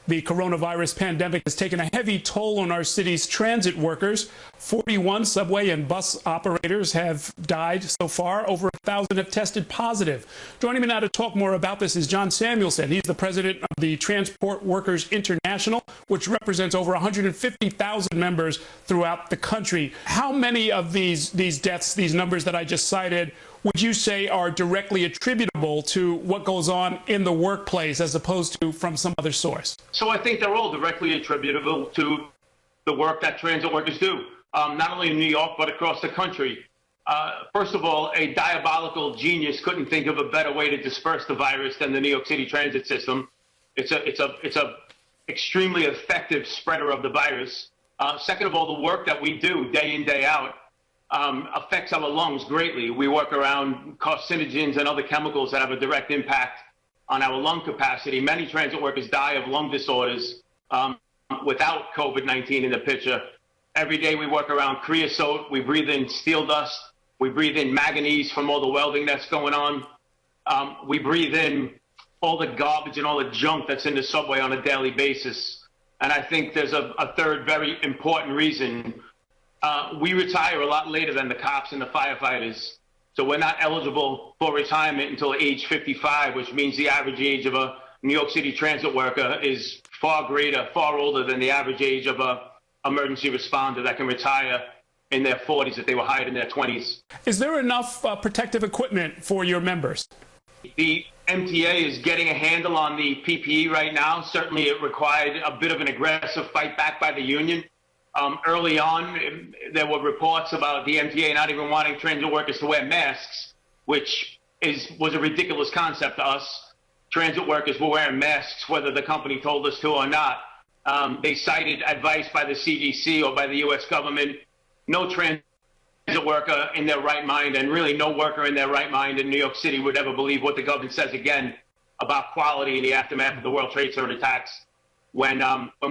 The coronavirus pandemic has taken a heavy toll on our city's transit workers. 41 subway and bus operators have died so far. Over 1,000 have tested positive. Joining me now to talk more about this is John Samuelson. He's the president of the Transport Workers International, which represents over 150,000 members throughout the country. How many of these deaths, these numbers that I just cited, would you say are directly attributable to what goes on in the workplace as opposed to from some other source? So I think they're all directly attributable to the work that transit workers do, not only in New York, but across the country. First of all, a diabolical genius couldn't think of a better way to disperse the virus than the New York City transit system. It's a extremely effective spreader of the virus. Second of all, the work that we do day in, day out affects our lungs greatly. We work around carcinogens and other chemicals that have a direct impact on our lung capacity. Many transit workers die of lung disorders without COVID-19 in the picture. Every day we work around creosote, we breathe in steel dust, we breathe in manganese from all the welding that's going on. We breathe in all the garbage and all the junk that's in the subway on a daily basis. And I think there's a third very important reason. We retire a lot later than the cops and the firefighters. So we're not eligible for retirement until age 55, which means the average age of a New York City transit worker is far greater, far older than the average age of a emergency responder that can retire in their 40s if they were hired in their 20s. Is there enough protective equipment for your members? The MTA is getting a handle on the PPE right now. Certainly it required a bit of an aggressive fight back by the union. Early on, there were reports about the MTA not even wanting transit workers to wear masks, which was a ridiculous concept to us. Transit workers were wearing masks, whether the company told us to or not. They cited advice by the CDC or by the U.S. government. No transit worker in their right mind, and really no worker in their right mind in New York City would ever believe what the government says again about quality in the aftermath of the World Trade Center attacks. When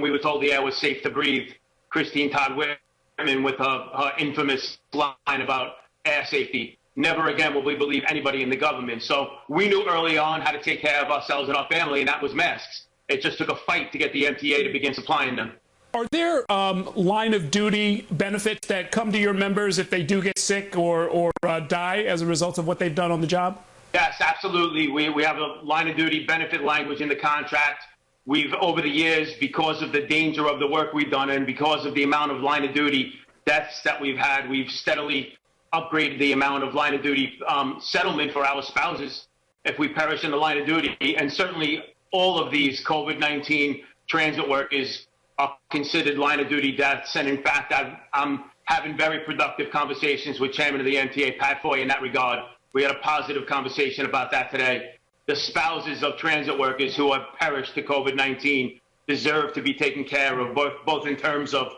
we were told the air was safe to breathe, Christine Todd Whitman with her infamous line about air safety. Never again will we believe anybody in the government. So we knew early on how to take care of ourselves and our family, and that was masks. It just took a fight to get the MTA to begin supplying them. Are there line of duty benefits that come to your members if they do get sick or die as a result of what they've done on the job? Yes, absolutely. We have a line of duty benefit language in the contract. We've, over the years, because of the danger of the work we've done and because of the amount of line of duty deaths that we've had, we've steadily upgraded the amount of line of duty settlement for our spouses if we perish in the line of duty. And certainly all of these COVID-19 transit workers are considered line of duty deaths. And in fact, I'm having very productive conversations with Chairman of the MTA, Pat Foy, in that regard. We had a positive conversation about that today. The spouses of transit workers who have perished to COVID-19 deserve to be taken care of, both in terms of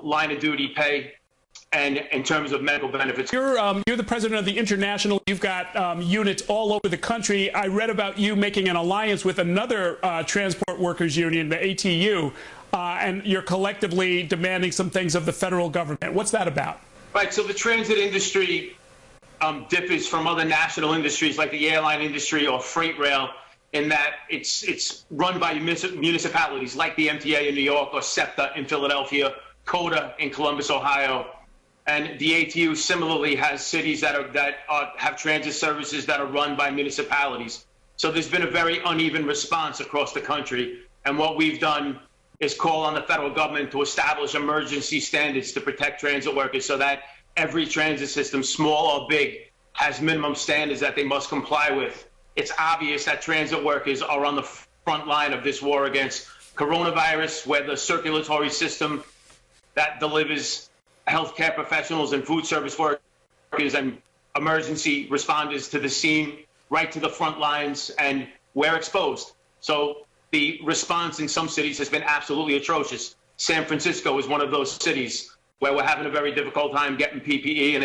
line of duty pay and in terms of medical benefits. You're the president of the International. You've got units all over the country. I read about you making an alliance with another transport workers union, the ATU, and you're collectively demanding some things of the federal government. What's that about? Right, so the transit industry differs from other national industries like the airline industry or freight rail in that it's run by municipalities like the MTA in New York or SEPTA in Philadelphia, CODA in Columbus, Ohio. And the ATU similarly has cities that have transit services that are run by municipalities. So there's been a very uneven response across the country. And what we've done is call on the federal government to establish emergency standards to protect transit workers so that every transit system, small or big, has minimum standards that they must comply with. It's obvious that transit workers are on the front line of this war against coronavirus, where the circulatory system that delivers healthcare professionals and food service workers and emergency responders to the scene, right to the front lines, and we're exposed. So the response in some cities has been absolutely atrocious. San Francisco is one of those cities where we're having a very difficult time getting PPE, and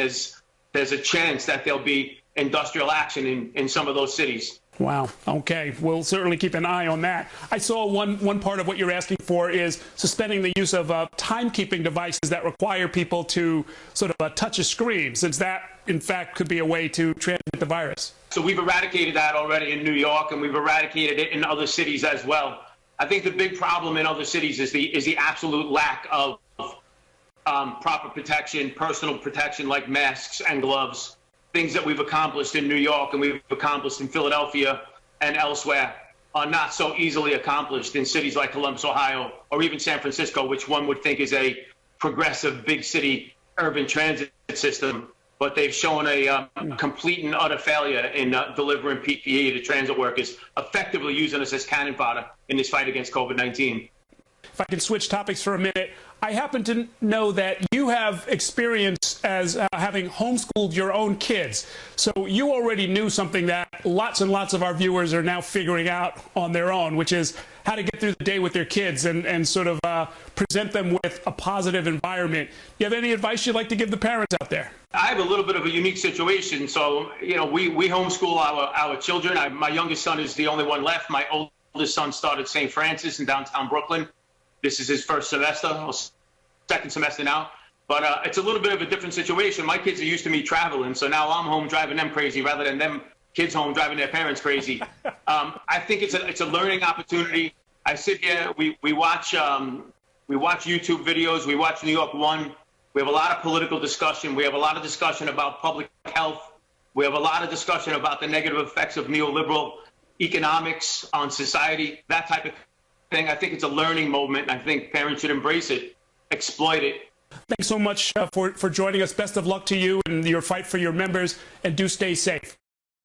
there's a chance that there'll be industrial action in some of those cities. Wow. Okay. We'll certainly keep an eye on that. I saw one part of what you're asking for is suspending the use of timekeeping devices that require people to sort of touch a screen, since that, in fact, could be a way to transmit the virus. So we've eradicated that already in New York, and we've eradicated it in other cities as well. I think the big problem in other cities is the absolute lack of proper protection, personal protection like masks and gloves, things that we've accomplished in New York and we've accomplished in Philadelphia and elsewhere are not so easily accomplished in cities like Columbus, Ohio, or even San Francisco, which one would think is a progressive big city urban transit system. But they've shown a complete and utter failure in delivering PPE to transit workers, effectively using us as cannon fodder in this fight against COVID-19. If I can switch topics for a minute, I happen to know that you have experience as having homeschooled your own kids. So you already knew something that lots and lots of our viewers are now figuring out on their own, which is how to get through the day with their kids and sort of present them with a positive environment. Do you have any advice you'd like to give the parents out there? I have a little bit of a unique situation. So, you know, we homeschool our children. My youngest son is the only one left. My oldest son started St. Francis in downtown Brooklyn. This is his first semester, or second semester now. But it's a little bit of a different situation. My kids are used to me traveling, so now I'm home driving them crazy rather than them kids home driving their parents crazy. I think it's a learning opportunity. I sit here, we watch YouTube videos, we watch NY1. We have a lot of political discussion. We have a lot of discussion about public health. We have a lot of discussion about the negative effects of neoliberal economics on society, that type of thing. I think it's a learning moment. I think parents should embrace it, exploit it. Thanks so much for joining us. Best of luck to you in your fight for your members, and do stay safe.